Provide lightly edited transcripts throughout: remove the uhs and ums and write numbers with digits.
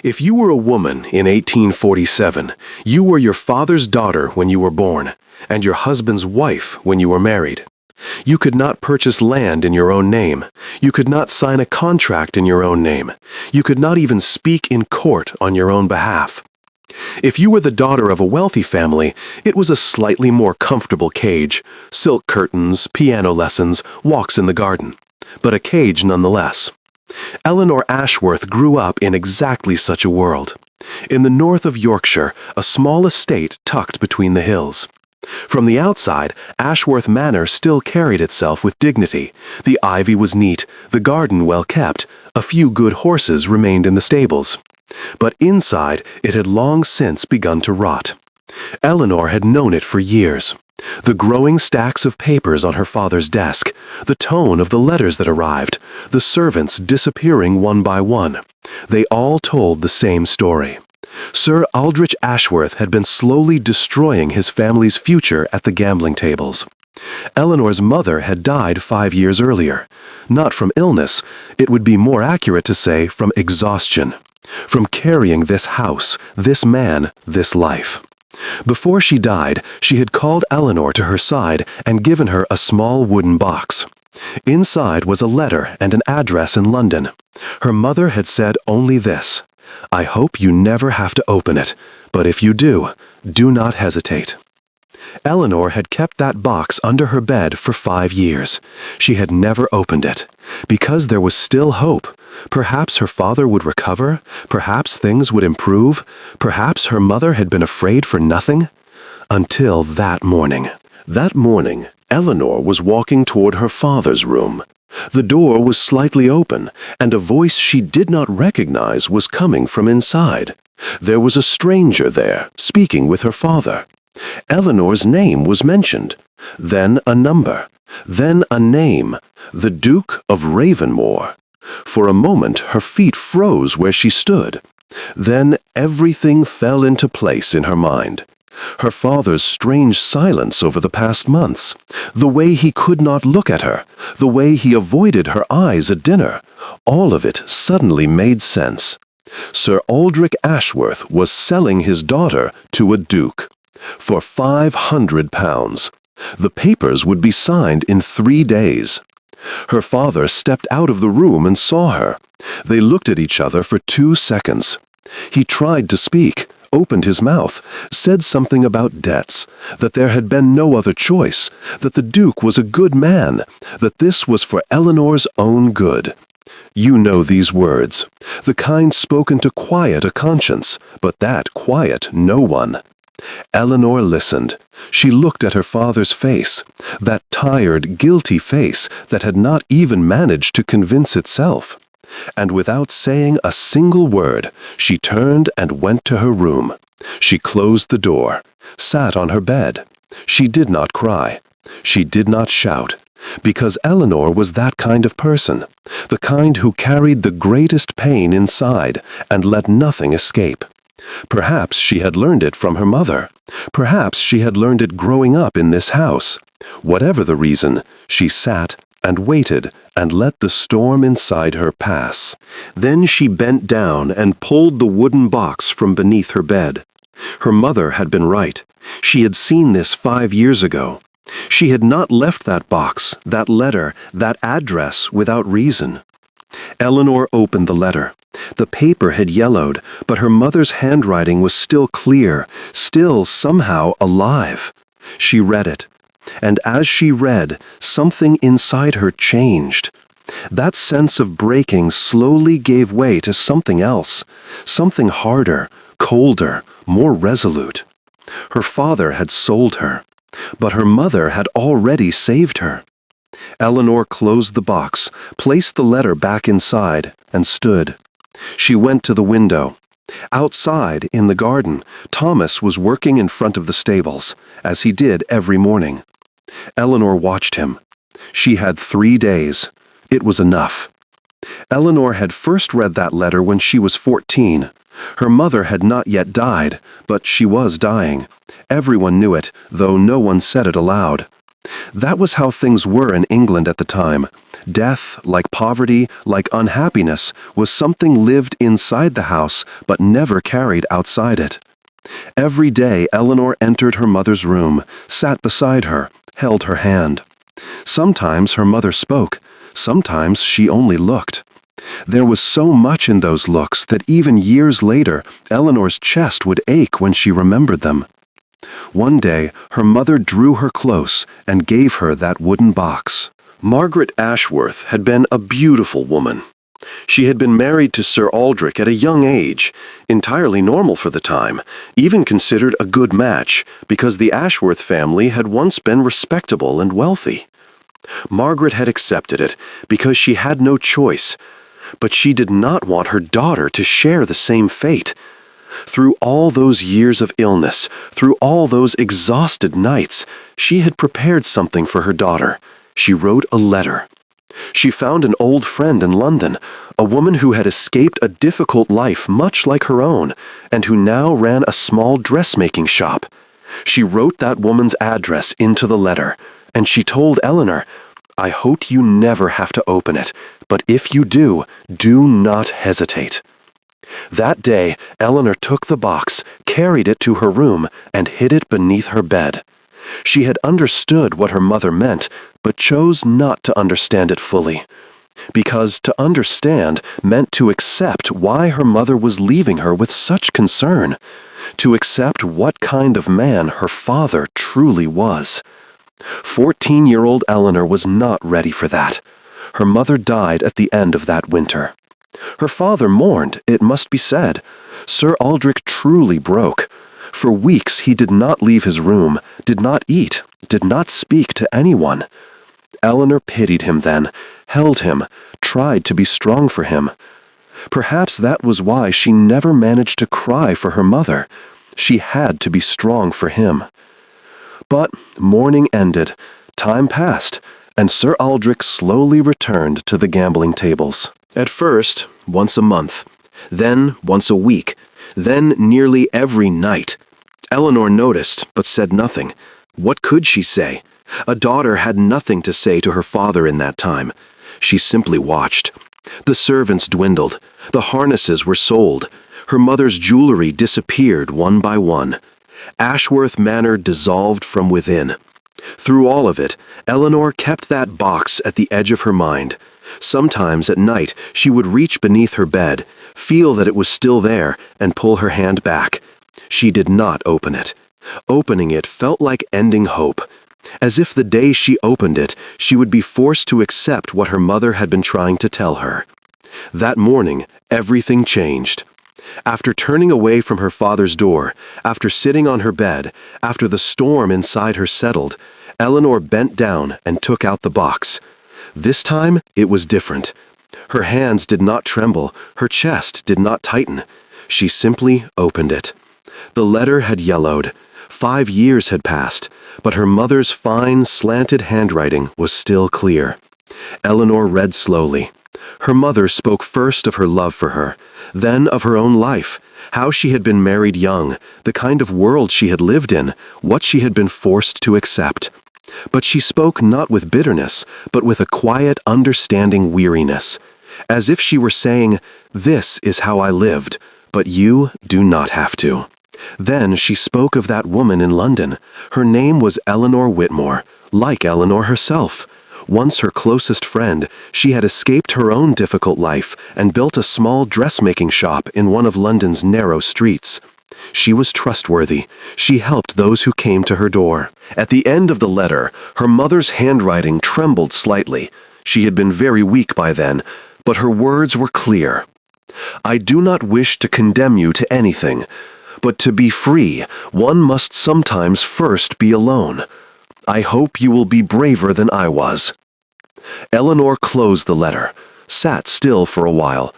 If you were a woman in 1847, you were your father's daughter when you were born, and your husband's wife when you were married. You could not purchase land in your own name. You could not sign a contract in your own name. You could not even speak in court on your own behalf. If you were the daughter of a wealthy family, it was a slightly more comfortable cage, silk curtains, piano lessons, walks in the garden, but a cage nonetheless. Eleanor Ashworth grew up in exactly such a world. In the north of Yorkshire, a small estate tucked between the hills. From the outside, Ashworth Manor still carried itself with dignity. The ivy was neat, the garden well kept, a few good horses remained in the stables. But inside, it had long since begun to rot. Eleanor had known it for years. The growing stacks of papers on her father's desk, the tone of the letters that arrived, the servants disappearing one by one. They all told the same story. Sir Aldrich Ashworth had been slowly destroying his family's future at the gambling tables. Eleanor's mother had died 5 years earlier. Not from illness, it would be more accurate to say from exhaustion. From carrying this house, this man, this life. Before she died, she had called Eleanor to her side and given her a small wooden box. Inside was a letter and an address in London. Her mother had said only this: "I hope you never have to open it, but if you do, do not hesitate." Eleanor had kept that box under her bed for 5 years. She had never opened it, because there was still hope. Perhaps her father would recover, perhaps things would improve, perhaps her mother had been afraid for nothing. Until that morning. That morning, Eleanor was walking toward her father's room. The door was slightly open, and a voice she did not recognize was coming from inside. There was a stranger there, speaking with her father. Eleanor's name was mentioned, then a number, then a name, the Duke of Ravenmore. For a moment her feet froze where she stood. Then everything fell into place in her mind. Her father's strange silence over the past months, the way he could not look at her, the way he avoided her eyes at dinner, all of it suddenly made sense. Sir Aldrich Ashworth was selling his daughter to a duke. For £500. The papers would be signed in 3 days. Her father stepped out of the room and saw her. They looked at each other for 2 seconds. He tried to speak, opened his mouth, said something about debts, that there had been no other choice, that the Duke was a good man, that this was for Eleanor's own good. You know these words, the kind spoken to quiet a conscience, but that quiet no one. Eleanor listened. She looked at her father's face, that tired, guilty face that had not even managed to convince itself. And without saying a single word, she turned and went to her room. She closed the door, sat on her bed. She did not cry. She did not shout, because Eleanor was that kind of person, the kind who carried the greatest pain inside and let nothing escape. Perhaps she had learned it from her mother. Perhaps she had learned it growing up in this house. Whatever the reason, she sat and waited and let the storm inside her pass. Then she bent down and pulled the wooden box from beneath her bed. Her mother had been right. She had seen this 5 years ago. She had not left that box, that letter, that address without reason. Eleanor opened the letter. The paper had yellowed, but her mother's handwriting was still clear, still somehow alive. She read it, and as she read, something inside her changed. That sense of breaking slowly gave way to something else, something harder, colder, more resolute. Her father had sold her, but her mother had already saved her. Eleanor closed the box, placed the letter back inside, and stood. She went to the window. Outside, in the garden, Thomas was working in front of the stables, as he did every morning. Eleanor watched him. She had 3 days. It was enough. Eleanor had first read that letter when she was 14. Her mother had not yet died, but she was dying. Everyone knew it, though no one said it aloud. That was how things were in England at the time. Death, like poverty, like unhappiness, was something lived inside the house but never carried outside it. Every day Eleanor entered her mother's room, sat beside her, held her hand. Sometimes her mother spoke, sometimes she only looked. There was so much in those looks that even years later, Eleanor's chest would ache when she remembered them. One day, her mother drew her close and gave her that wooden box. Margaret Ashworth had been a beautiful woman. She had been married to Sir Aldrich at a young age, entirely normal for the time, even considered a good match, because the Ashworth family had once been respectable and wealthy. Margaret had accepted it because she had no choice, but she did not want her daughter to share the same fate. Through all those years of illness, through all those exhausted nights, she had prepared something for her daughter. She wrote a letter. She found an old friend in London, a woman who had escaped a difficult life much like her own, and who now ran a small dressmaking shop. She wrote that woman's address into the letter, and she told Eleanor, "I hope you never have to open it, but if you do, do not hesitate." That day, Eleanor took the box, carried it to her room, and hid it beneath her bed. She had understood what her mother meant, but chose not to understand it fully. Because to understand meant to accept why her mother was leaving her with such concern, to accept what kind of man her father truly was. 14-year-old Eleanor was not ready for that. Her mother died at the end of that winter. Her father mourned, it must be said. Sir Aldrich truly broke. For weeks he did not leave his room, did not eat, did not speak to anyone. Eleanor pitied him then, held him, tried to be strong for him. Perhaps that was why she never managed to cry for her mother. She had to be strong for him. But mourning ended, time passed, and Sir Aldrich slowly returned to the gambling tables. At first, once a month, then once a week, then nearly every night. Eleanor noticed, but said nothing. What could she say? A daughter had nothing to say to her father in that time. She simply watched. The servants dwindled. The harnesses were sold. Her mother's jewelry disappeared one by one. Ashworth Manor dissolved from within. Through all of it, Eleanor kept that box at the edge of her mind. Sometimes at night she would reach beneath her bed, feel that it was still there, and pull her hand back. She did not open it. Opening it felt like ending hope. As if the day she opened it, she would be forced to accept what her mother had been trying to tell her. That morning, everything changed. After turning away from her father's door, after sitting on her bed, after the storm inside her settled, Eleanor bent down and took out the box. This time, it was different. Her hands did not tremble, her chest did not tighten. She simply opened it. The letter had yellowed. 5 years had passed, but her mother's fine, slanted handwriting was still clear. Eleanor read slowly. Her mother spoke first of her love for her, then of her own life, how she had been married young, the kind of world she had lived in, what she had been forced to accept. But she spoke not with bitterness, but with a quiet, understanding weariness, as if she were saying, "This is how I lived, but you do not have to." Then she spoke of that woman in London. Her name was Eleanor Whitmore, like Eleanor herself. Once her closest friend, she had escaped her own difficult life and built a small dressmaking shop in one of London's narrow streets. She was trustworthy. She helped those who came to her door. At the end of the letter, her mother's handwriting trembled slightly. She had been very weak by then, but her words were clear. "I do not wish to condemn you to anything, but to be free, one must sometimes first be alone. I hope you will be braver than I was." Eleanor closed the letter, sat still for a while.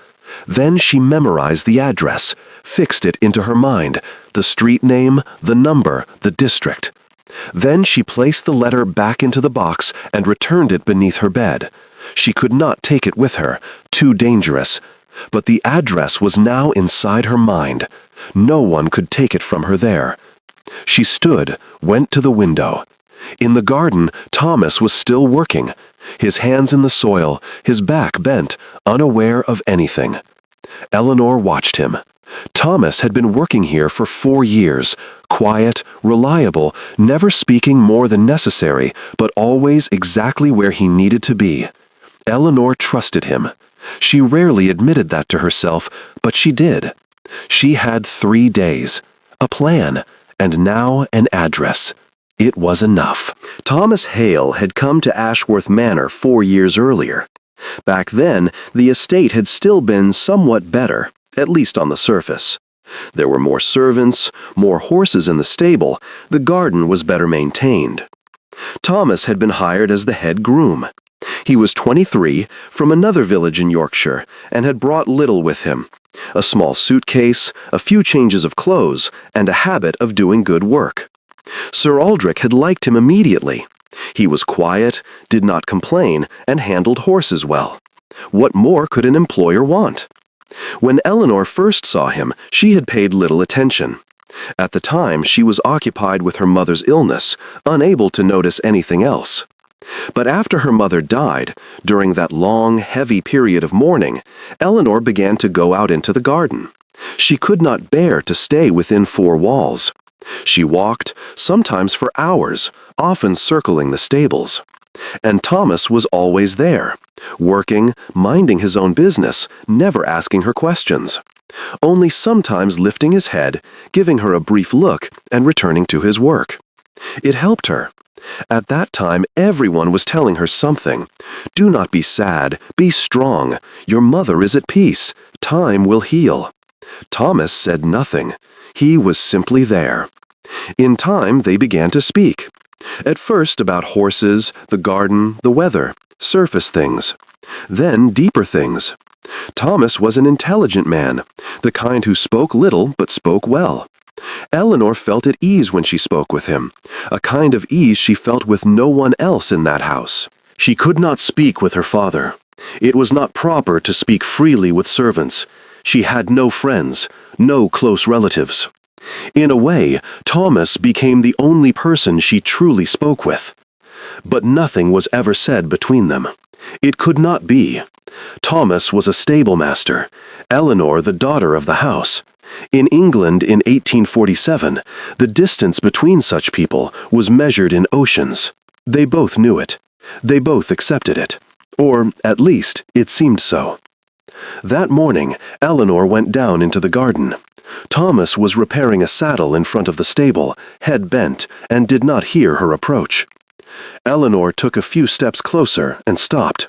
Then she memorized the address, fixed it into her mind, the street name, the number, the district. Then she placed the letter back into the box and returned it beneath her bed. She could not take it with her, too dangerous. But the address was now inside her mind. No one could take it from her there. She stood, went to the window. In the garden, Thomas was still working. his hands in the soil, his back bent, unaware of anything. Eleanor watched him. Thomas had been working here for 4 years, quiet, reliable, never speaking more than necessary, but always exactly where he needed to be. Eleanor trusted him. She rarely admitted that to herself, but she did. She had 3 days, a plan, and now an address. It was enough. Thomas Hale had come to Ashworth Manor 4 years earlier. Back then, the estate had still been somewhat better, at least on the surface. There were more servants, more horses in the stable, the garden was better maintained. Thomas had been hired as the head groom. He was 23, from another village in Yorkshire, and had brought little with him: a small suitcase, a few changes of clothes, and a habit of doing good work. Sir Aldrich had liked him immediately. He was quiet, did not complain, and handled horses well. What more could an employer want? When Eleanor first saw him, she had paid little attention. At the time, she was occupied with her mother's illness, unable to notice anything else. But after her mother died, during that long, heavy period of mourning, Eleanor began to go out into the garden. She could not bear to stay within 4 walls. She walked, sometimes for hours, often circling the stables. And Thomas was always there, working, minding his own business, never asking her questions. Only sometimes lifting his head, giving her a brief look, and returning to his work. It helped her. At that time, everyone was telling her something. Do not be sad, be strong. Your mother is at peace. Time will heal. Thomas said nothing. He was simply there. In time, they began to speak. At first about horses, the garden, the weather, surface things. Then deeper things. Thomas was an intelligent man, the kind who spoke little but spoke well. Eleanor felt at ease when she spoke with him, a kind of ease she felt with no one else in that house. She could not speak with her father. It was not proper to speak freely with servants. She had no friends, no close relatives. In a way, Thomas became the only person she truly spoke with. But nothing was ever said between them. It could not be. Thomas was a stablemaster, Eleanor the daughter of the house. In England in 1847, the distance between such people was measured in oceans. They both knew it. They both accepted it. Or, at least, it seemed so. That morning, Eleanor went down into the garden. Thomas was repairing a saddle in front of the stable, head bent, and did not hear her approach. Eleanor took a few steps closer and stopped.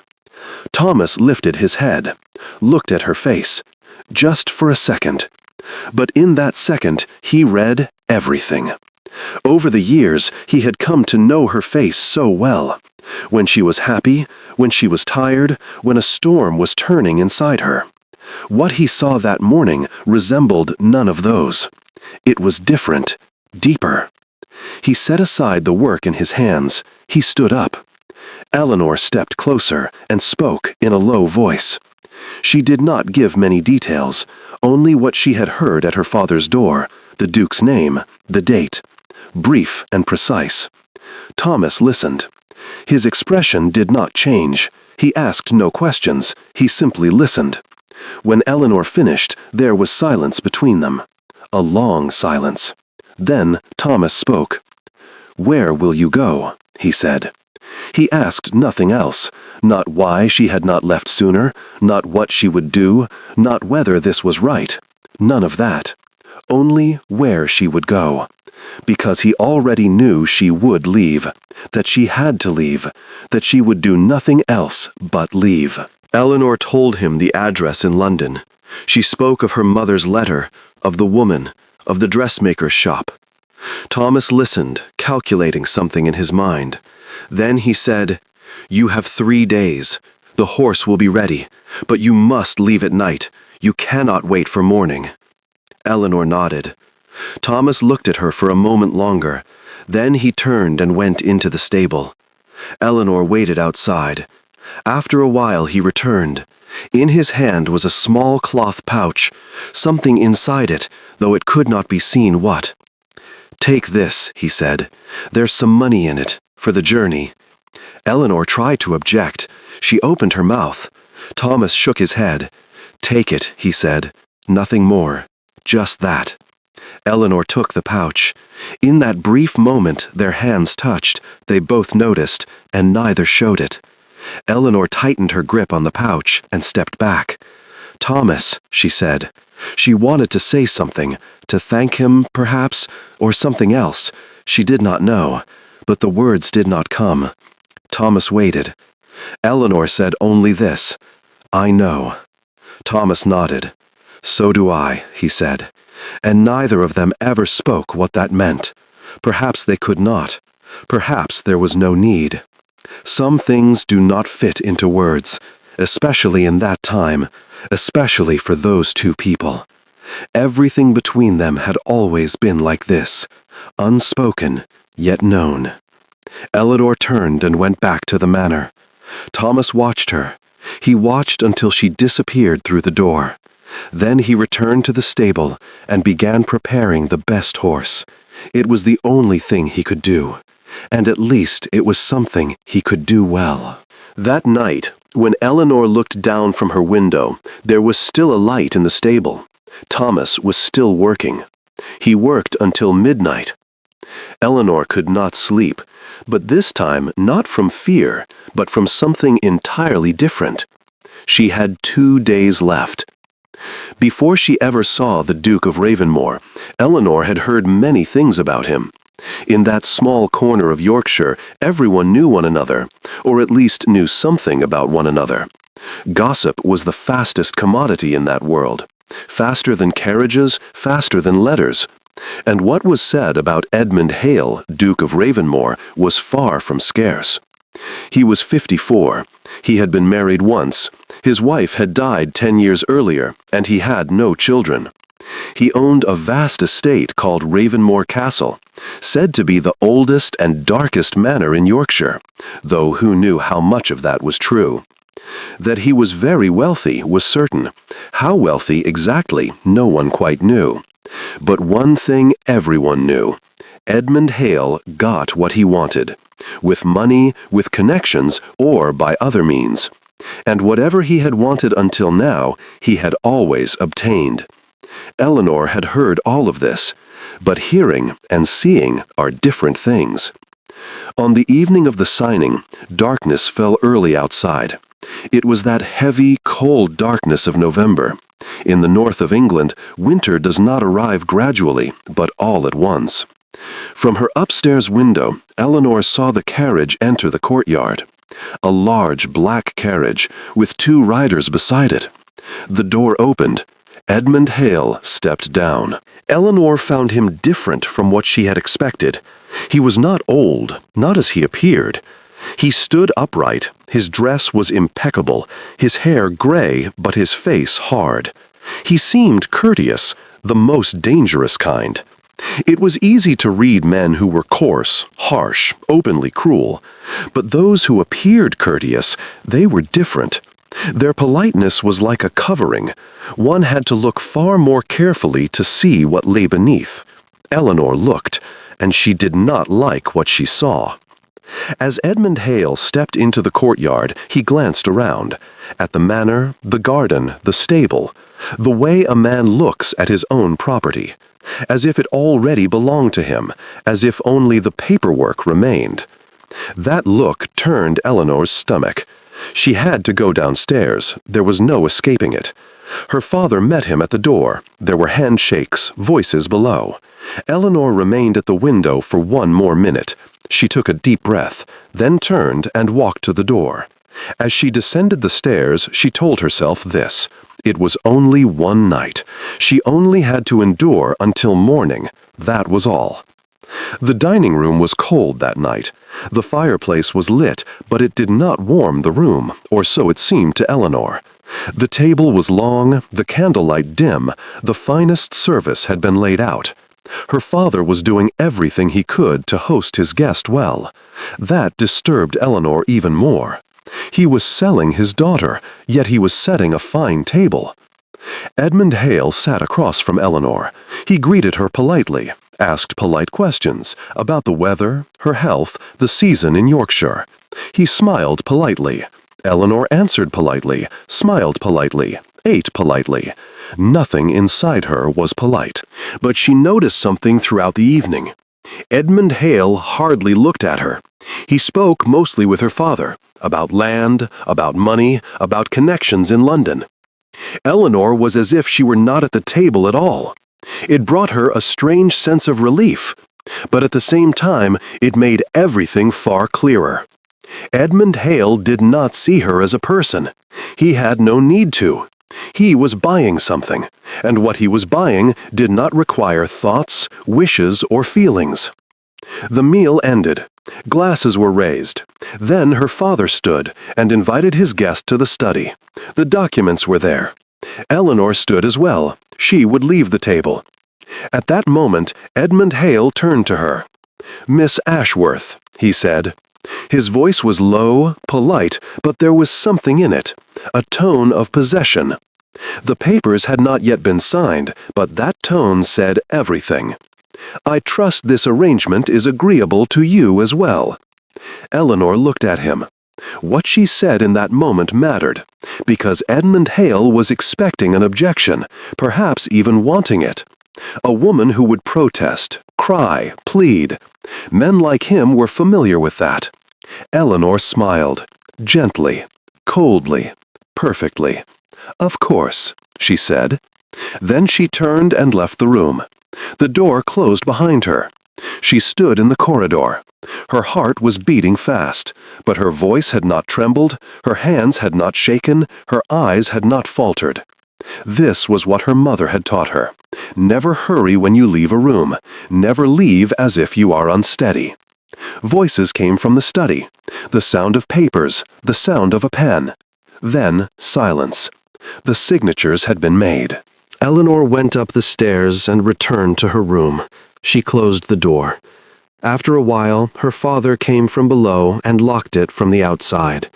Thomas lifted his head, looked at her face, just for a second. But in that second, he read everything. Over the years, he had come to know her face so well. When she was happy, when she was tired, when a storm was turning inside her. What he saw that morning resembled none of those. It was different, deeper. He set aside the work in his hands. He stood up. Eleanor stepped closer and spoke in a low voice. She did not give many details, only what she had heard at her father's door, the Duke's name, the date. Brief and precise. Thomas listened. His expression did not change. He asked no questions. He simply listened. When Eleanor finished, there was silence between them. A long silence. Then Thomas spoke. "Where will you go?" he said. He asked nothing else, not why she had not left sooner, not what she would do, not whether this was right. None of that. Only where she would go. Because he already knew she would leave, that she had to leave, that she would do nothing else but leave. Eleanor told him the address in London. She spoke of her mother's letter, of the woman, of the dressmaker's shop. Thomas listened, calculating something in his mind. Then he said, "You have 3 days. The horse will be ready, but you must leave at night. You cannot wait for morning." Eleanor nodded. Thomas looked at her for a moment longer. Then he turned and went into the stable. Eleanor waited outside. After a while he returned. In his hand was a small cloth pouch, something inside it, though it could not be seen what. "Take this," he said. "There's some money in it, for the journey." Eleanor tried to object. She opened her mouth. Thomas shook his head. "Take it," he said. "Nothing more. Just that." Eleanor took the pouch. In that brief moment, their hands touched. They both noticed, and neither showed it. Eleanor tightened her grip on the pouch and stepped back. "Thomas," she said. She wanted to say something, to thank him, perhaps, or something else. She did not know, but the words did not come. Thomas waited. Eleanor said only this, "I know." Thomas nodded. "So do I," he said. And neither of them ever spoke what that meant. Perhaps they could not. Perhaps there was no need. Some things do not fit into words, especially in that time, especially for those two people. Everything between them had always been like this, unspoken, yet known. Eleanor turned and went back to the manor. Thomas watched her. He watched until she disappeared through the door. Then he returned to the stable and began preparing the best horse. It was the only thing he could do, and at least it was something he could do well. That night, when Eleanor looked down from her window, there was still a light in the stable. Thomas was still working. He worked until midnight. Eleanor could not sleep, but this time not from fear, but from something entirely different. She had 2 days left. Before she ever saw the Duke of Ravenmore, Eleanor had heard many things about him. In that small corner of Yorkshire, everyone knew one another, or at least knew something about one another. Gossip was the fastest commodity in that world, faster than carriages, faster than letters. And what was said about Edmund Hale, Duke of Ravenmore, was far from scarce. He was 54. He had been married once. His wife had died 10 years earlier, and he had no children. He owned a vast estate called Ravenmore Castle, said to be the oldest and darkest manor in Yorkshire, though who knew how much of that was true. That he was very wealthy was certain. How wealthy exactly, no one quite knew. But one thing everyone knew. Edmund Hale got what he wanted, with money, with connections, or by other means. And whatever he had wanted until now, he had always obtained. Eleanor had heard all of this, but hearing and seeing are different things. On the evening of the signing, darkness fell early outside. It was that heavy, cold darkness of November. In the north of England, winter does not arrive gradually, but all at once. From her upstairs window, Eleanor saw the carriage enter the courtyard. A large black carriage, with 2 riders beside it. The door opened. Edmund Hale stepped down. Eleanor found him different from what she had expected. He was not old, not as he appeared. He stood upright, his dress was impeccable, his hair gray, but his face hard. He seemed courteous, the most dangerous kind. It was easy to read men who were coarse, harsh, openly cruel. But those who appeared courteous, they were different. Their politeness was like a covering. One had to look far more carefully to see what lay beneath. Eleanor looked, and she did not like what she saw. As Edmund Hale stepped into the courtyard, he glanced around, at the manor, the garden, the stable, the way a man looks at his own property, as if it already belonged to him, as if only the paperwork remained. That look turned Eleanor's stomach. She had to go downstairs. There was no escaping it. Her father met him at the door. There were handshakes, voices below. Eleanor remained at the window for 1 more minute. She took a deep breath, then turned and walked to the door. As she descended the stairs, she told herself this. It was only 1 night. She only had to endure until morning. That was all. The dining room was cold that night. The fireplace was lit, but it did not warm the room, or so it seemed to Eleanor. The table was long, the candlelight dim, the finest service had been laid out. Her father was doing everything he could to host his guest well. That disturbed Eleanor even more. He was selling his daughter, yet he was setting a fine table. Edmund Hale sat across from Eleanor. He greeted her politely, asked polite questions about the weather, her health, the season in Yorkshire. He smiled politely. Eleanor answered politely, smiled politely, ate politely. Nothing inside her was polite. But she noticed something throughout the evening. Edmund Hale hardly looked at her. He spoke mostly with her father, about land, about money, about connections in London. Eleanor was as if she were not at the table at all. It brought her a strange sense of relief, but at the same time it made everything far clearer. Edmund Hale did not see her as a person. He had no need to. He was buying something, and what he was buying did not require thoughts, wishes, or feelings. The meal ended. Glasses were raised. Then her father stood and invited his guest to the study. The documents were there. Eleanor stood as well. She would leave the table. At that moment, Edmund Hale turned to her. "Miss Ashworth," he said. His voice was low, polite, but there was something in it, a tone of possession. The papers had not yet been signed, but that tone said everything. "I trust this arrangement is agreeable to you as well." Eleanor looked at him. What she said in that moment mattered, because Edmund Hale was expecting an objection, perhaps even wanting it. A woman who would protest, cry, plead. Men like him were familiar with that. Eleanor smiled, gently, coldly, perfectly. "Of course," she said. Then she turned and left the room. The door closed behind her. She stood in the corridor. Her heart was beating fast, but her voice had not trembled, her hands had not shaken, her eyes had not faltered. This was what her mother had taught her. Never hurry when you leave a room. Never leave as if you are unsteady. Voices came from the study. The sound of papers, the sound of a pen. Then silence. The signatures had been made. Eleanor went up the stairs and returned to her room. She closed the door. After a while, her father came from below and locked it from the outside.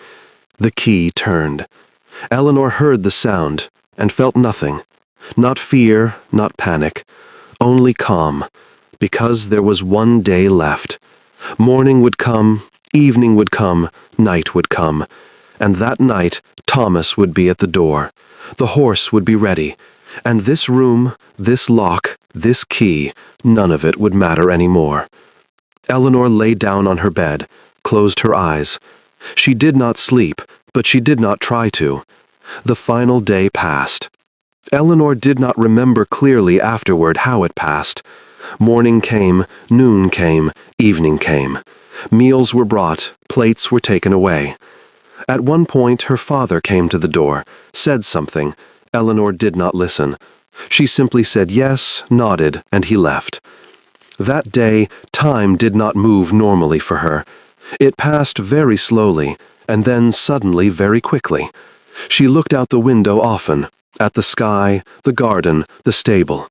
The key turned. Eleanor heard the sound and felt nothing. Not fear, not panic, only calm, because there was one day left. Morning would come, evening would come, night would come, and that night Thomas would be at the door. The horse would be ready, and this room, this lock, this key, none of it would matter any more. Eleanor lay down on her bed, closed her eyes. She did not sleep, but she did not try to. The final day passed. Eleanor did not remember clearly afterward how it passed. Morning came, noon came, evening came. Meals were brought, plates were taken away. At one point her father came to the door, said something. Eleanor did not listen. She simply said yes, nodded, and he left. That day, time did not move normally for her. It passed very slowly, and then suddenly very quickly. She looked out the window often, at the sky, the garden, the stable.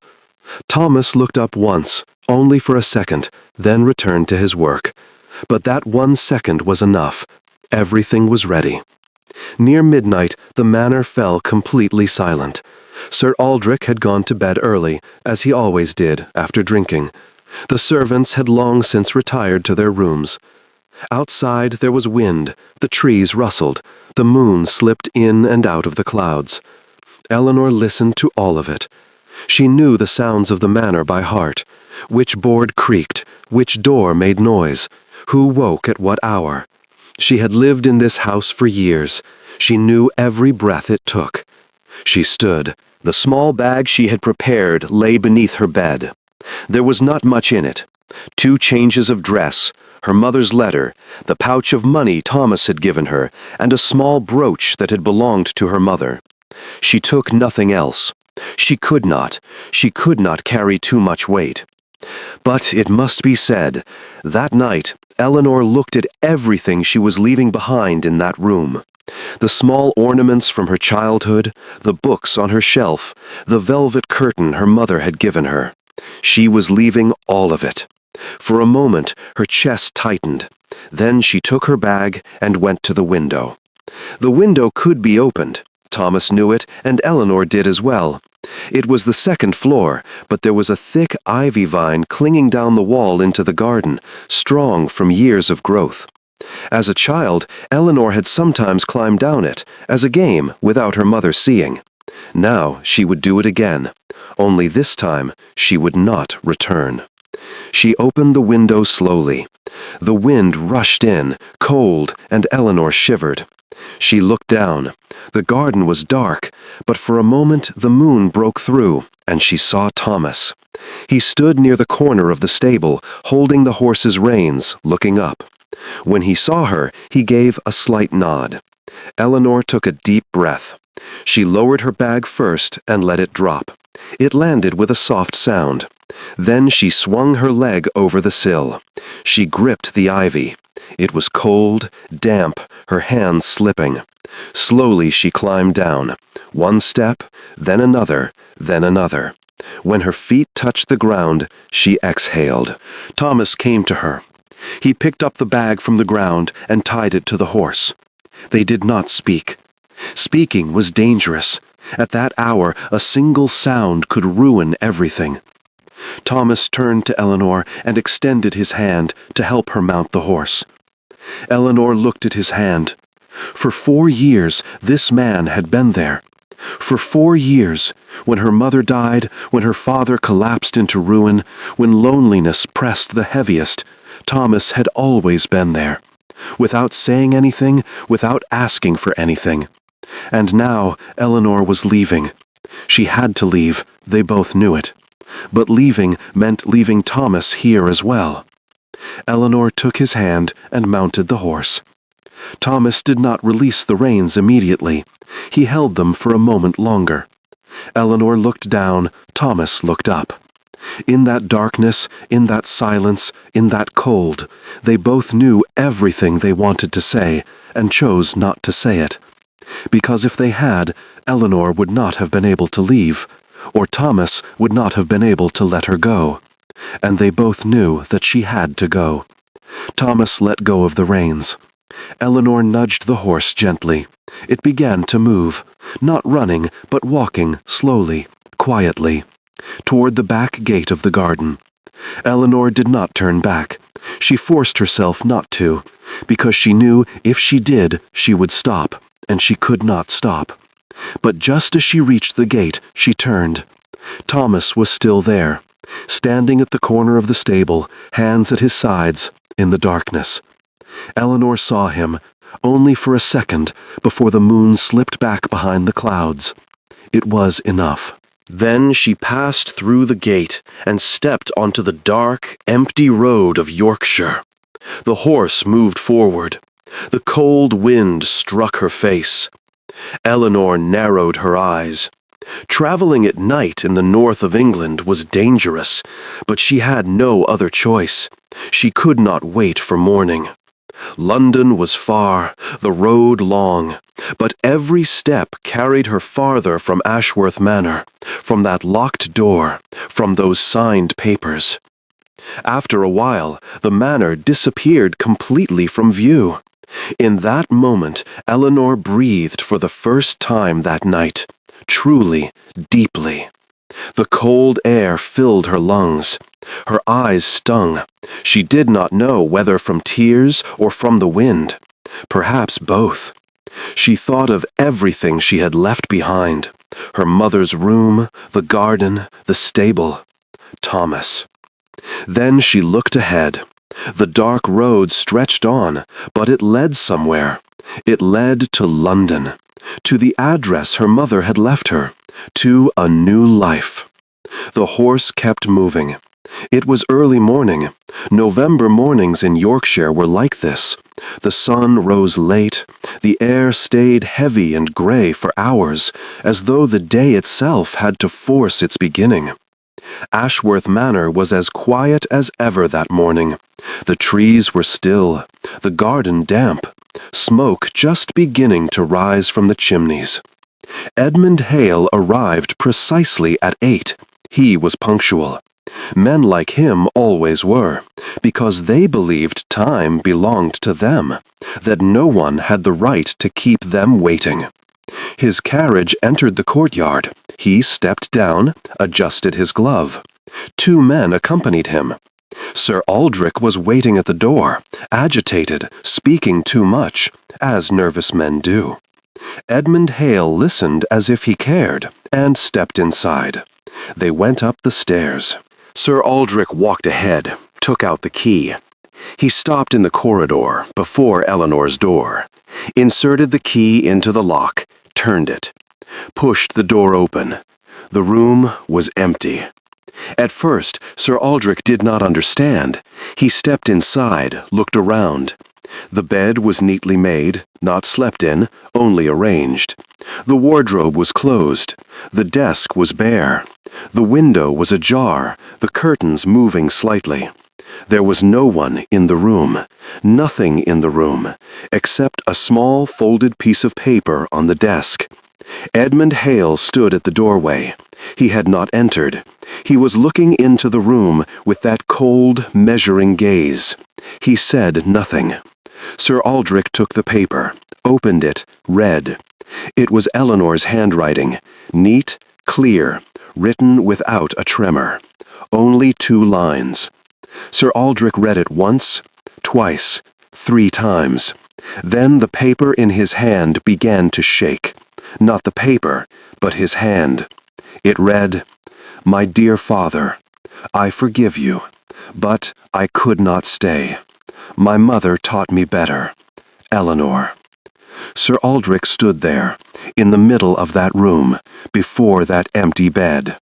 Thomas looked up once, only for a second, then returned to his work. But that 1 second was enough. Everything was ready. Near midnight, the manor fell completely silent. Sir Aldrich had gone to bed early, as he always did, after drinking. The servants had long since retired to their rooms. Outside there was wind, the trees rustled, the moon slipped in and out of the clouds. Eleanor listened to all of it. She knew the sounds of the manor by heart. Which board creaked, which door made noise, who woke at what hour. She had lived in this house for years. She knew every breath it took. She stood. The small bag she had prepared lay beneath her bed. There was not much in it. 2 changes of dress, her mother's letter, the pouch of money Thomas had given her, and a small brooch that had belonged to her mother. She took nothing else. She could not carry too much weight. But it must be said, that night Eleanor looked at everything she was leaving behind in that room. The small ornaments from her childhood, the books on her shelf, the velvet curtain her mother had given her. She was leaving all of it. For a moment her chest tightened. Then she took her bag and went to the window. The window could be opened. Thomas knew it, and Eleanor did as well. It was the second floor, but there was a thick ivy vine clinging down the wall into the garden, strong from years of growth. As a child, Eleanor had sometimes climbed down it, as a game, without her mother seeing. Now she would do it again, only this time she would not return. She opened the window slowly. The wind rushed in, cold, and Eleanor shivered. She looked down. The garden was dark, but for a moment the moon broke through, and she saw Thomas. He stood near the corner of the stable, holding the horse's reins, looking up. When he saw her, he gave a slight nod. Eleanor took a deep breath. She lowered her bag first and let it drop. It landed with a soft sound. Then she swung her leg over the sill. She gripped the ivy. It was cold, damp, her hands slipping. Slowly she climbed down. One step, then another, then another. When her feet touched the ground, she exhaled. Thomas came to her. He picked up the bag from the ground and tied it to the horse. They did not speak. Speaking was dangerous. At that hour, a single sound could ruin everything. Thomas turned to Eleanor and extended his hand to help her mount the horse. Eleanor looked at his hand. For 4 years, this man had been there. For 4 years, when her mother died, when her father collapsed into ruin, when loneliness pressed the heaviest, Thomas had always been there, without saying anything, without asking for anything. And now Eleanor was leaving. She had to leave, they both knew it. But leaving meant leaving Thomas here as well. Eleanor took his hand and mounted the horse. Thomas did not release the reins immediately. He held them for a moment longer. Eleanor looked down, Thomas looked up. In that darkness, in that silence, in that cold, they both knew everything they wanted to say, and chose not to say it. Because if they had, Eleanor would not have been able to leave, or Thomas would not have been able to let her go. And they both knew that she had to go. Thomas let go of the reins. Eleanor nudged the horse gently. It began to move, not running, but walking slowly, quietly, toward the back gate of the garden. Eleanor did not turn back. She forced herself not to, because she knew if she did, she would stop, and she could not stop. But just as she reached the gate, she turned. Thomas was still there, standing at the corner of the stable, hands at his sides, in the darkness. Eleanor saw him, only for a second, before the moon slipped back behind the clouds. It was enough. Then she passed through the gate and stepped onto the dark, empty road of Yorkshire. The horse moved forward. The cold wind struck her face. Eleanor narrowed her eyes. Traveling at night in the north of England was dangerous, but she had no other choice. She could not wait for morning. London was far, the road long, but every step carried her farther from Ashworth Manor, from that locked door, from those signed papers. After a while, the manor disappeared completely from view. In that moment, Eleanor breathed for the first time that night, truly, deeply. The cold air filled her lungs. Her eyes stung. She did not know whether from tears or from the wind. Perhaps both. She thought of everything she had left behind. Her mother's room, the garden, the stable. Thomas. Then she looked ahead. The dark road stretched on, but it led somewhere. It led to London, to the address her mother had left her, to a new life. The horse kept moving. It was early morning. November mornings in Yorkshire were like this. The sun rose late. The air stayed heavy and gray for hours, as though the day itself had to force its beginning. Ashworth Manor was as quiet as ever that morning. The trees were still, the garden damp, smoke just beginning to rise from the chimneys. Edmund Hale arrived precisely at 8. He was punctual. Men like him always were, because they believed time belonged to them, that no one had the right to keep them waiting. His carriage entered the courtyard. He stepped down, adjusted his glove. 2 men accompanied him. Sir Aldrich was waiting at the door, agitated, speaking too much, as nervous men do. Edmund Hale listened as if he cared, and stepped inside. They went up the stairs. Sir Aldrich walked ahead, took out the key. He stopped in the corridor, before Eleanor's door, inserted the key into the lock, turned it, pushed the door open. The room was empty. At first, Sir Aldrich did not understand. He stepped inside, looked around. The bed was neatly made, not slept in, only arranged. The wardrobe was closed. The desk was bare. The window was ajar, the curtains moving slightly. There was no one in the room, nothing in the room, except a small folded piece of paper on the desk. Edmund Hale stood at the doorway. He had not entered. He was looking into the room with that cold, measuring gaze. He said nothing. Sir Aldrich took the paper, opened it, read. It was Eleanor's handwriting, neat, clear, written without a tremor. Only 2 lines. Sir Aldrich read it once, twice, 3 times. Then the paper in his hand began to shake. Not the paper, but his hand. It read, "My dear father, I forgive you, but I could not stay. My mother taught me better. Eleanor." Sir Aldrich stood there, in the middle of that room, before that empty bed.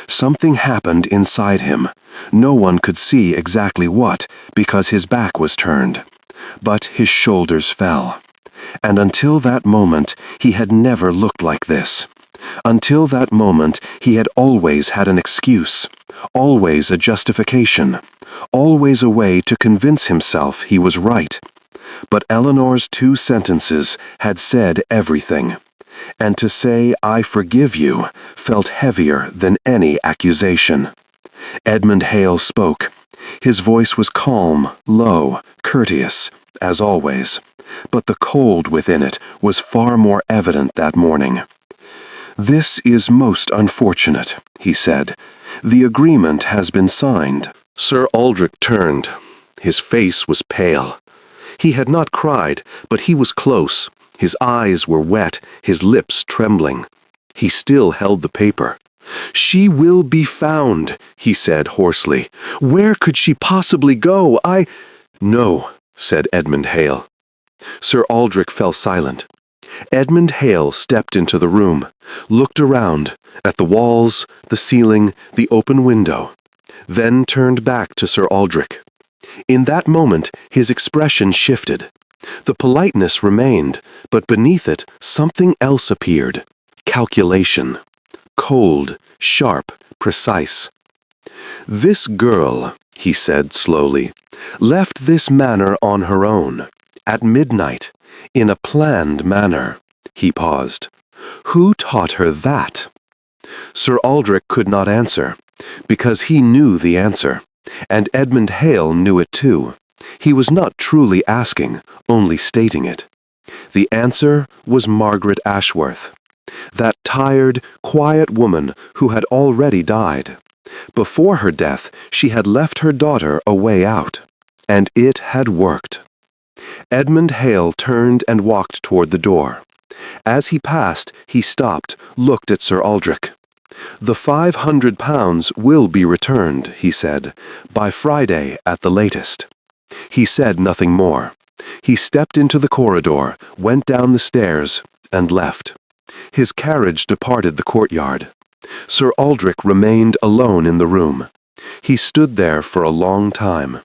Something happened inside him. No one could see exactly what, because his back was turned. But his shoulders fell. And until that moment, he had never looked like this. Until that moment, he had always had an excuse, always a justification, always a way to convince himself he was right. But Eleanor's 2 sentences had said everything. And to say, "I forgive you," felt heavier than any accusation. Edmund Hale spoke. His voice was calm, low, courteous, as always. But the cold within it was far more evident that morning. "This is most unfortunate," he said. "The agreement has been signed." Sir Aldrich turned. His face was pale. He had not cried, but he was close. His eyes were wet, his lips trembling. He still held the paper. "She will be found," he said hoarsely. "Where could she possibly go? "No," said Edmund Hale. Sir Aldrich fell silent. Edmund Hale stepped into the room, looked around, at the walls, the ceiling, the open window, then turned back to Sir Aldrich. In that moment, his expression shifted. The politeness remained, but beneath it, something else appeared. Calculation. Cold, sharp, precise. "This girl," he said slowly, "left this manor on her own, at midnight, in a planned manner." He paused. "Who taught her that?" Sir Aldrich could not answer, because he knew the answer, and Edmund Hale knew it too. He was not truly asking, only stating it. The answer was Margaret Ashworth, that tired, quiet woman who had already died. Before her death, she had left her daughter a way out, and it had worked. Edmund Hale turned and walked toward the door. As he passed, he stopped, looked at Sir Aldrich. "The £500 will be returned," he said, "by Friday at the latest." He said nothing more. He stepped into the corridor, went down the stairs, and left. His carriage departed the courtyard. Sir Aldrich remained alone in the room. He stood there for a long time,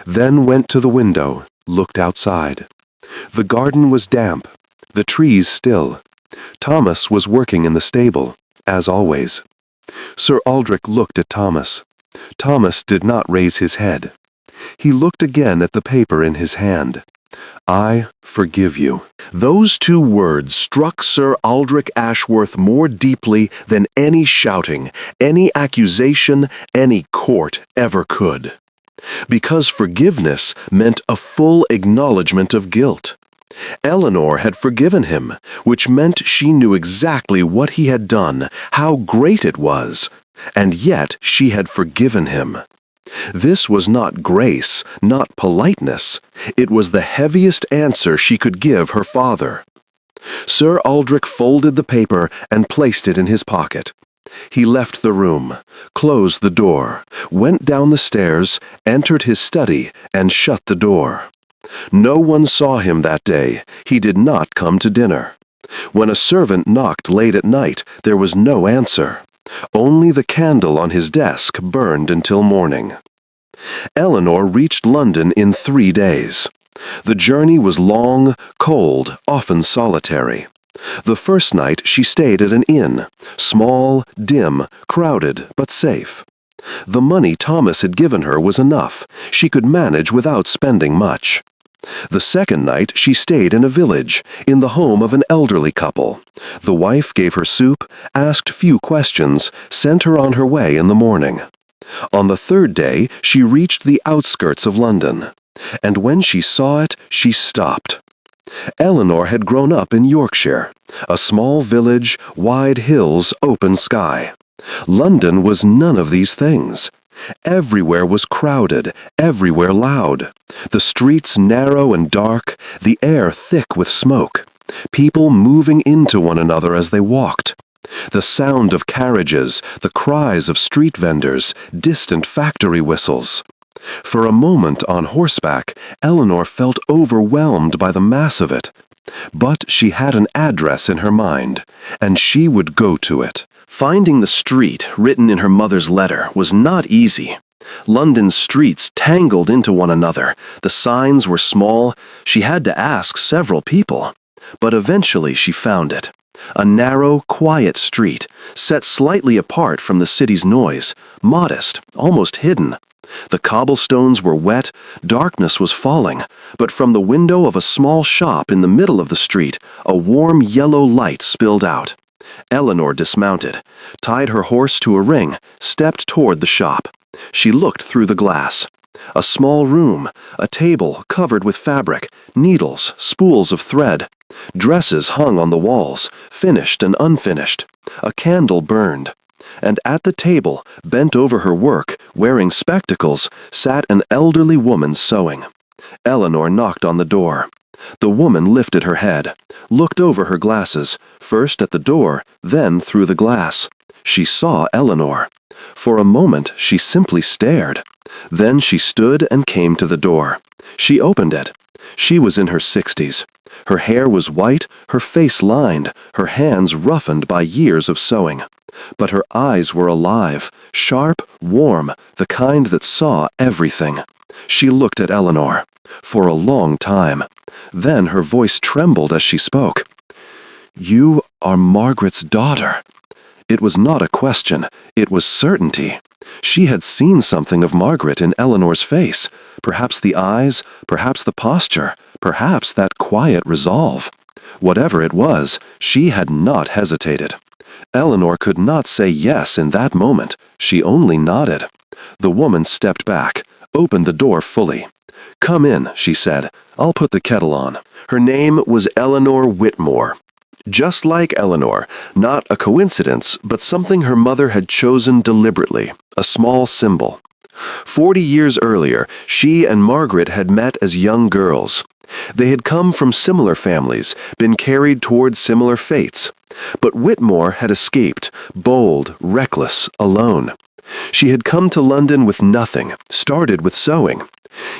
then went to the window, looked outside. The garden was damp, the trees still. Thomas was working in the stable, as always. Sir Aldrich looked at Thomas. Thomas did not raise his head. He looked again at the paper in his hand. "I forgive you." Those 2 words struck Sir Aldrich Ashworth more deeply than any shouting, any accusation, any court ever could. Because forgiveness meant a full acknowledgement of guilt. Eleanor had forgiven him, which meant she knew exactly what he had done, how great it was, and yet she had forgiven him. This was not grace, not politeness. It was the heaviest answer she could give her father. Sir Aldrich folded the paper and placed it in his pocket. He left the room, closed the door, went down the stairs, entered his study, and shut the door. No one saw him that day. He did not come to dinner. When a servant knocked late at night, there was no answer. Only the candle on his desk burned until morning. Eleanor reached London in 3 days. The journey was long, cold, often solitary. The first night she stayed at an inn, small, dim, crowded, but safe. The money Thomas had given her was enough. She could manage without spending much. The second night she stayed in a village, in the home of an elderly couple. The wife gave her soup, asked few questions, sent her on her way in the morning. On the third day she reached the outskirts of London, and when she saw it, she stopped. Eleanor had grown up in Yorkshire, a small village, wide hills, open sky. London was none of these things. Everywhere was crowded, everywhere loud. The streets narrow and dark, the air thick with smoke. People moving into one another as they walked. The sound of carriages, the cries of street vendors, distant factory whistles. For a moment on horseback, Eleanor felt overwhelmed by the mass of it. But she had an address in her mind, and she would go to it. Finding the street written in her mother's letter was not easy. London's streets tangled into one another. The signs were small. She had to ask several people. But eventually she found it. A narrow, quiet street, set slightly apart from the city's noise, modest, almost hidden. The cobblestones were wet, darkness was falling, but from the window of a small shop in the middle of the street, a warm yellow light spilled out. Eleanor dismounted, tied her horse to a ring, stepped toward the shop. She looked through the glass. A small room, a table covered with fabric, needles, spools of thread. Dresses hung on the walls, finished and unfinished. A candle burned. And at the table, bent over her work, wearing spectacles, sat an elderly woman sewing. Eleanor knocked on the door. The woman lifted her head, looked over her glasses, first at the door, then through the glass. She saw Eleanor. For a moment she simply stared. Then she stood and came to the door. She opened it. She was in her 60s. Her hair was white, her face lined, her hands roughened by years of sewing. But her eyes were alive, sharp, warm, the kind that saw everything. She looked at Eleanor for a long time. Then her voice trembled as she spoke. "You are Margaret's daughter." It was not a question, it was certainty. She had seen something of Margaret in Eleanor's face, perhaps the eyes, perhaps the posture, perhaps that quiet resolve. Whatever it was, she had not hesitated. Eleanor could not say yes in that moment. She only nodded. The woman stepped back, opened the door fully. "Come in," she said. "I'll put the kettle on." Her name was Eleanor Whitmore. Just like Eleanor, not a coincidence, but something her mother had chosen deliberately, a small symbol. 40 years earlier, she and Margaret had met as young girls. They had come from similar families, been carried toward similar fates. But Whitmore had escaped, bold, reckless, alone. She had come to London with nothing, started with sewing.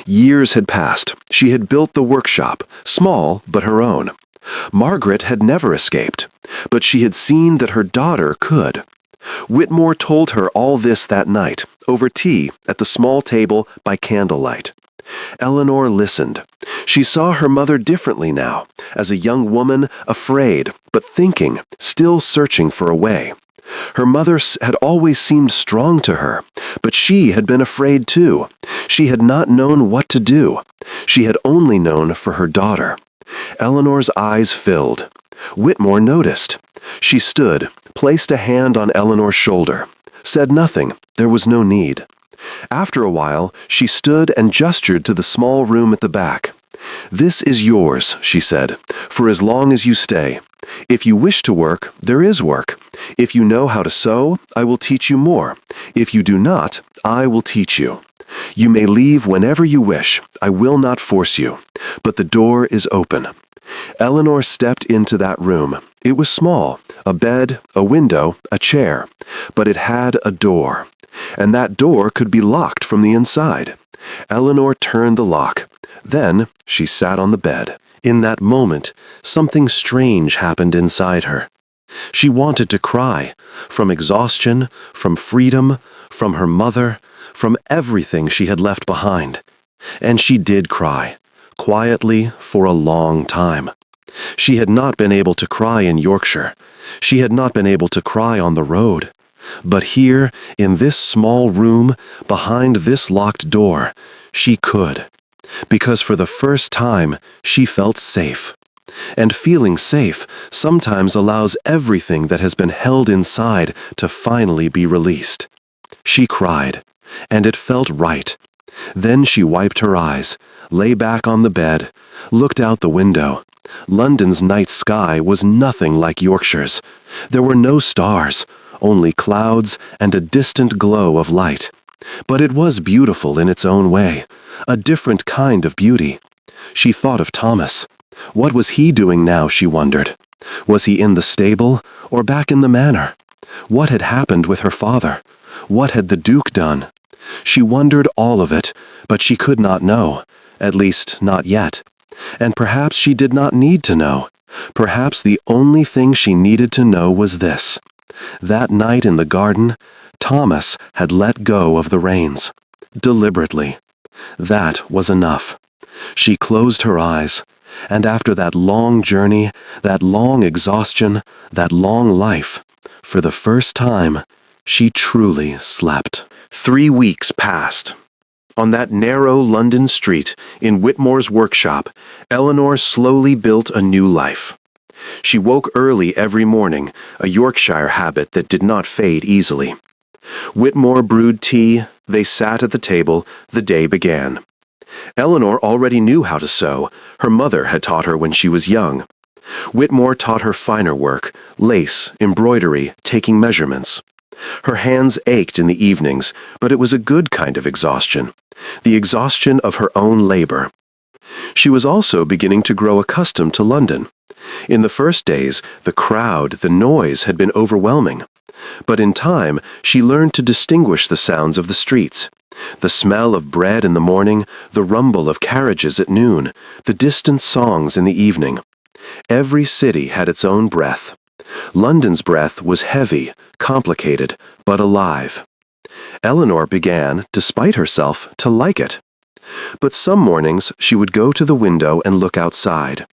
Years had passed. She had built the workshop, small but her own. Margaret had never escaped, but she had seen that her daughter could. Whitmore told her all this that night, over tea, at the small table by candlelight. Eleanor listened. She saw her mother differently now, as a young woman, afraid, but thinking, still searching for a way. Her mother had always seemed strong to her, but she had been afraid too. She had not known what to do. She had only known for her daughter. Eleanor's eyes filled. Whitmore noticed. She stood, placed a hand on Eleanor's shoulder, said nothing. There was no need. After a while, she stood and gestured to the small room at the back. "This is yours," she said, "for as long as you stay. If you wish to work, there is work. If you know how to sew, I will teach you more. If you do not, I will teach you. You may leave whenever you wish. I will not force you. But the door is open." Eleanor stepped into that room. It was small, a bed, a window, a chair, but it had a door, and that door could be locked from the inside. Eleanor turned the lock. Then she sat on the bed. In that moment, something strange happened inside her. She wanted to cry, from exhaustion, from freedom, from her mother, from everything she had left behind. And she did cry, quietly for a long time. She had not been able to cry in Yorkshire. She had not been able to cry on the road. But here, in this small room, behind this locked door, she could. Because for the first time, she felt safe. And feeling safe sometimes allows everything that has been held inside to finally be released. She cried, and it felt right. Then she wiped her eyes, lay back on the bed, looked out the window. London's night sky was nothing like Yorkshire's. There were no stars, only clouds and a distant glow of light. But it was beautiful in its own way, a different kind of beauty. She thought of Thomas. What was he doing now, she wondered? Was he in the stable or back in the manor? What had happened with her father? What had the Duke done? She wondered all of it, but she could not know, at least not yet. And perhaps she did not need to know. Perhaps the only thing she needed to know was this. That night in the garden, Thomas had let go of the reins. Deliberately. That was enough. She closed her eyes, and after that long journey, that long exhaustion, that long life, for the first time, she truly slept. 3 weeks passed. On that narrow London street, in Whitmore's workshop, Eleanor slowly built a new life. She woke early every morning, a Yorkshire habit that did not fade easily. Whitmore brewed tea, they sat at the table, the day began. Eleanor already knew how to sew. Her mother had taught her when she was young. Whitmore taught her finer work, lace, embroidery, taking measurements. Her hands ached in the evenings, but it was a good kind of exhaustion, the exhaustion of her own labor. She was also beginning to grow accustomed to London. In the first days, the crowd, the noise had been overwhelming. But in time, she learned to distinguish the sounds of the streets. The smell of bread in the morning, the rumble of carriages at noon, the distant songs in the evening. Every city had its own breath. London's breath was heavy, complicated, but alive. Eleanor began, despite herself, to like it. But some mornings she would go to the window and look outside.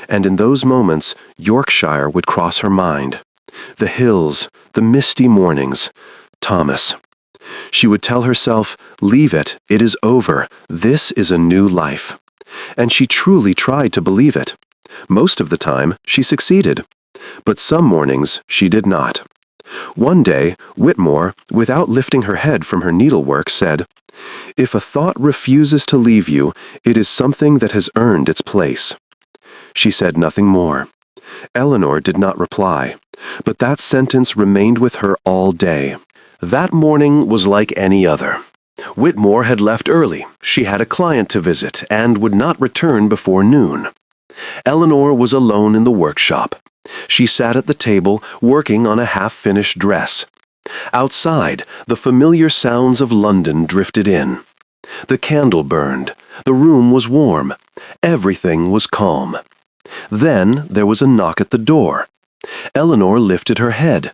And in those moments, Yorkshire would cross her mind. The hills, the misty mornings, Thomas. She would tell herself, "Leave it, it is over, this is a new life." And she truly tried to believe it. Most of the time, she succeeded. But some mornings, she did not. One day, Whitmore, without lifting her head from her needlework, said, "If a thought refuses to leave you, it is something that has earned its place." She said nothing more. Eleanor did not reply, but that sentence remained with her all day. That morning was like any other. Whitmore had left early. She had a client to visit and would not return before noon. Eleanor was alone in the workshop. She sat at the table, working on a half-finished dress. Outside, the familiar sounds of London drifted in. The candle burned. The room was warm. Everything was calm. Then there was a knock at the door. Eleanor lifted her head.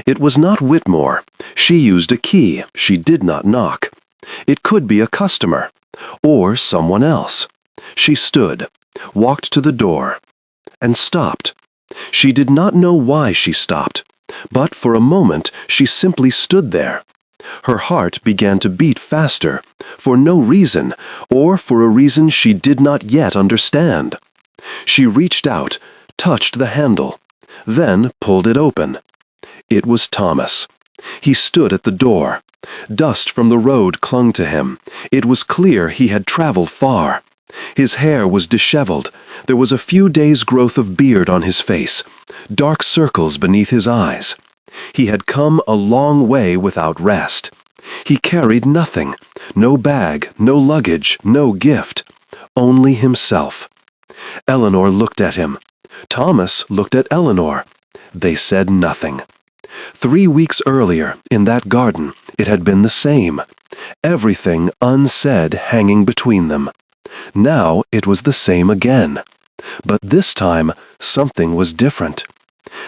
It was not Whitmore. She used a key. She did not knock. It could be a customer, or someone else. She stood, walked to the door, and stopped. She did not know why she stopped, but for a moment she simply stood there. Her heart began to beat faster, for no reason, or for a reason she did not yet understand. She reached out, touched the handle, then pulled it open. It was Thomas. He stood at the door. Dust from the road clung to him. It was clear he had traveled far. His hair was disheveled. There was a few days' growth of beard on his face, dark circles beneath his eyes. He had come a long way without rest. He carried nothing, no bag, no luggage, no gift, only himself. Eleanor looked at him. Thomas looked at Eleanor. They said nothing. 3 weeks earlier, in that garden, it had been the same. Everything unsaid hanging between them. Now it was the same again. But this time, something was different.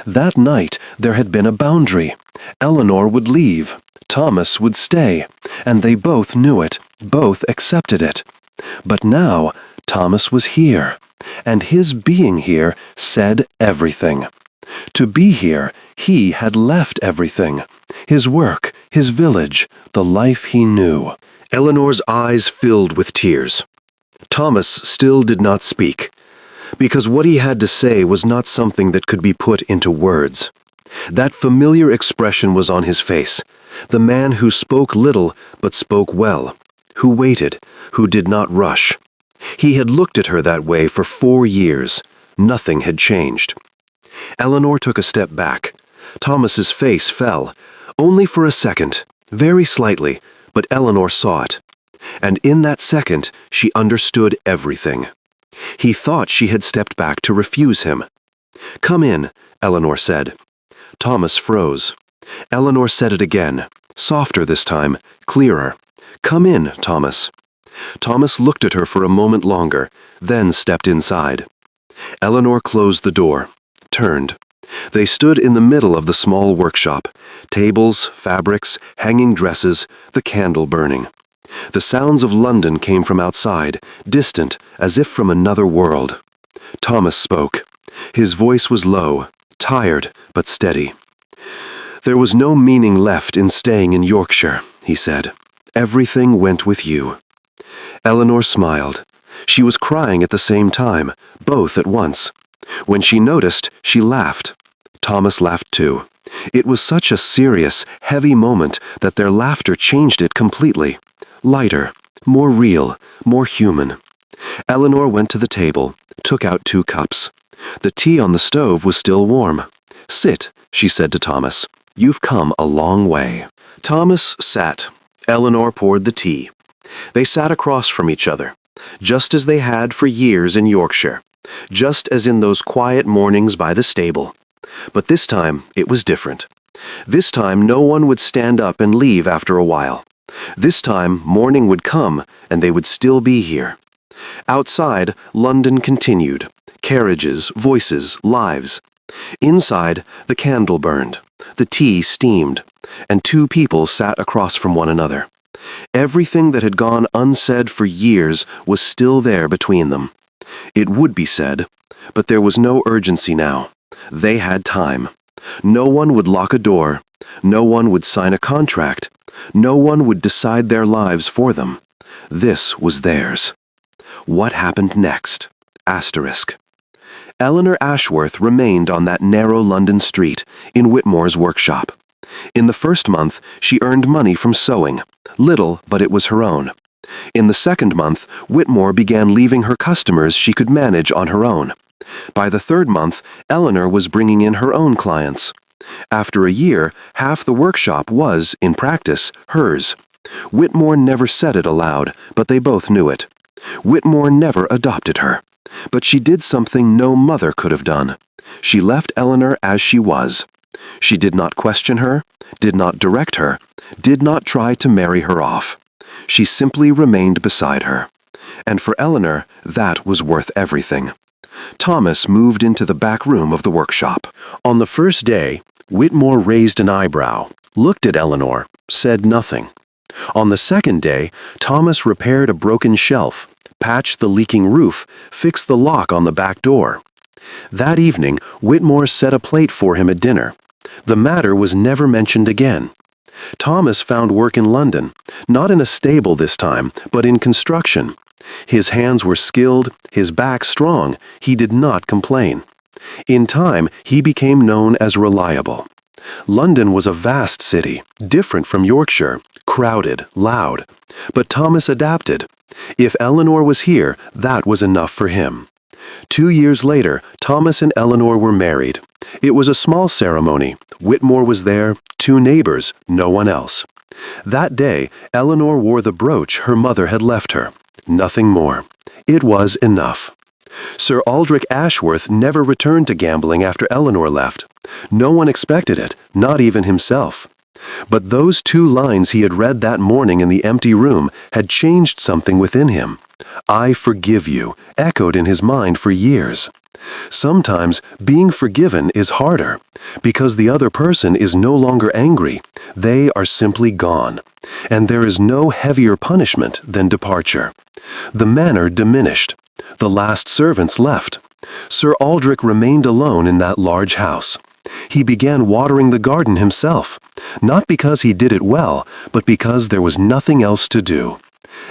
That night, there had been a boundary. Eleanor would leave. Thomas would stay. And they both knew it, both accepted it. But now, Thomas was here. And his being here said everything. To be here, he had left everything. His work, his village, the life he knew. Eleanor's eyes filled with tears. Thomas still did not speak, because what he had to say was not something that could be put into words. That familiar expression was on his face, the man who spoke little but spoke well, who waited, who did not rush. He had looked at her that way for 4 years. Nothing had changed. Eleanor took a step back. Thomas's face fell, only for a second, very slightly, but Eleanor saw it. And in that second, she understood everything. He thought she had stepped back to refuse him. "Come in," Eleanor said. Thomas froze. Eleanor said it again, softer this time, clearer. "Come in, Thomas." Thomas looked at her for a moment longer, then stepped inside. Eleanor closed the door, turned. They stood in the middle of the small workshop, tables, fabrics, hanging dresses, the candle burning. The sounds of London came from outside, distant, as if from another world. Thomas spoke. His voice was low, tired, but steady. "There was no meaning left in staying in Yorkshire," he said. "Everything went with you." Eleanor smiled. She was crying at the same time, both at once. When she noticed, she laughed. Thomas laughed too. It was such a serious, heavy moment that their laughter changed it completely. Lighter, more real, more human. Eleanor went to the table, took out 2 cups. The tea on the stove was still warm. "Sit," she said to Thomas. "You've come a long way." Thomas sat. Eleanor poured the tea. They sat across from each other, just as they had for years in Yorkshire, just as in those quiet mornings by the stable. But this time it was different. This time no one would stand up and leave after a while. This time morning would come and they would still be here. Outside, London continued. Carriages, voices, lives. Inside, the candle burned. The tea steamed. And 2 people sat across from one another. Everything that had gone unsaid for years was still there between them. It would be said, but there was no urgency now. They had time. No one would lock a door. No one would sign a contract. No one would decide their lives for them. This was theirs. What happened next? Asterisk. Eleanor Ashworth remained on that narrow London street, in Whitmore's workshop. In the first month, she earned money from sewing. Little, but it was her own. In the second month, Whitmore began leaving her customers she could manage on her own. By the third month, Eleanor was bringing in her own clients. After a year, half the workshop was, in practice, hers. Whitmore never said it aloud, but they both knew it. Whitmore never adopted her. But she did something no mother could have done. She left Eleanor as she was. She did not question her, did not direct her, did not try to marry her off. She simply remained beside her. And for Eleanor, that was worth everything. Thomas moved into the back room of the workshop. On the first day, Whitmore raised an eyebrow, looked at Eleanor, said nothing. On the second day, Thomas repaired a broken shelf, patched the leaking roof, fixed the lock on the back door. That evening, Whitmore set a plate for him at dinner. The matter was never mentioned again. Thomas found work in London, not in a stable this time, but in construction. His hands were skilled, his back strong, he did not complain. In time, he became known as reliable. London was a vast city, different from Yorkshire, crowded, loud. But Thomas adapted. If Eleanor was here, that was enough for him. 2 years later, Thomas and Eleanor were married. It was a small ceremony. Whitmore was there, 2 neighbors, no one else. That day, Eleanor wore the brooch her mother had left her. Nothing more. It was enough. Sir Aldrich Ashworth never returned to gambling after Eleanor left. No one expected it, not even himself. But those 2 lines he had read that morning in the empty room had changed something within him. "I forgive you," echoed in his mind for years. Sometimes being forgiven is harder, because the other person is no longer angry. They are simply gone. And there is no heavier punishment than departure. The manor diminished. The last servants left. Sir Aldrich remained alone in that large house. He began watering the garden himself, not because he did it well, but because there was nothing else to do.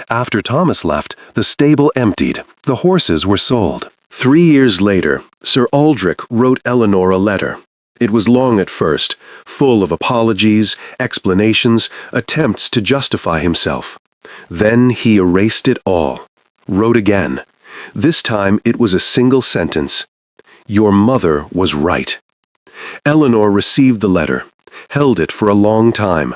After Thomas left, the stable emptied. The horses were sold. 3 years later, Sir Aldrich wrote Eleanor a letter. It was long at first, full of apologies, explanations, attempts to justify himself. Then he erased it all. Wrote again. This time it was a single sentence. "Your mother was right." Eleanor received the letter, held it for a long time.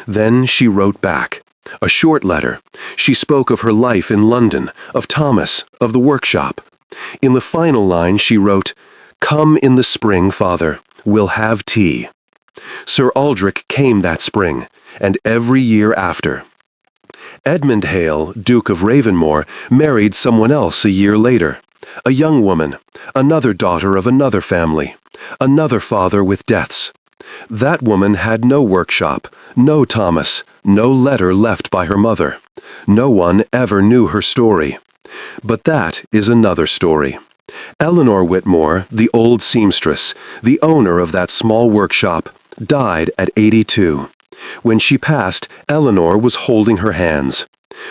Then she wrote back. A short letter. She spoke of her life in London, of Thomas, of the workshop. In the final line she wrote, "Come in the spring, father. We'll have tea." Sir Aldrich came that spring, and every year after. Edmund Hale, Duke of Ravenmore, married someone else a year later. A young woman, another daughter of another family, another father with deaths. That woman had no workshop, no Thomas, no letter left by her mother. No one ever knew her story. But that is another story. Eleanor Whitmore, the old seamstress, the owner of that small workshop, died at 82. When she passed, Eleanor was holding her hands.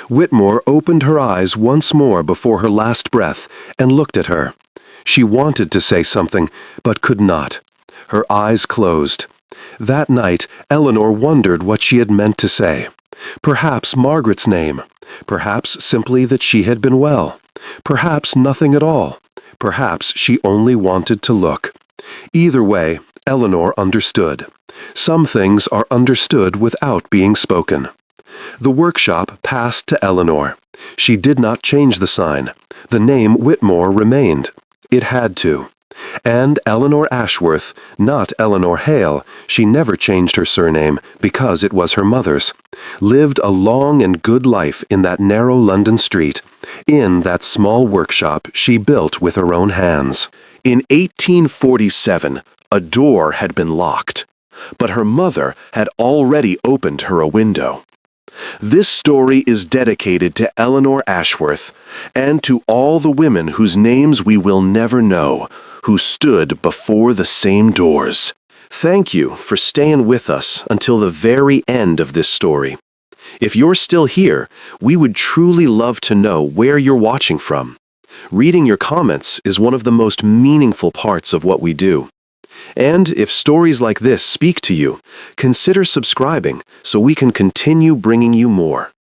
Whitmore opened her eyes once more before her last breath and looked at her. She wanted to say something, but could not. Her eyes closed. That night, Eleanor wondered what she had meant to say. Perhaps Margaret's name. Perhaps simply that she had been well. Perhaps nothing at all. Perhaps she only wanted to look. Either way, Eleanor understood. Some things are understood without being spoken. The workshop passed to Eleanor. She did not change the sign. The name Whitmore remained. It had to. And Eleanor Ashworth, not Eleanor Hale, she never changed her surname because it was her mother's, lived a long and good life in that narrow London street, in that small workshop she built with her own hands. In 1847, a door had been locked, but her mother had already opened her a window. This story is dedicated to Eleanor Ashworth and to all the women whose names we will never know, who stood before the same doors. Thank you for staying with us until the very end of this story. If you're still here, we would truly love to know where you're watching from. Reading your comments is one of the most meaningful parts of what we do. And if stories like this speak to you, consider subscribing so we can continue bringing you more.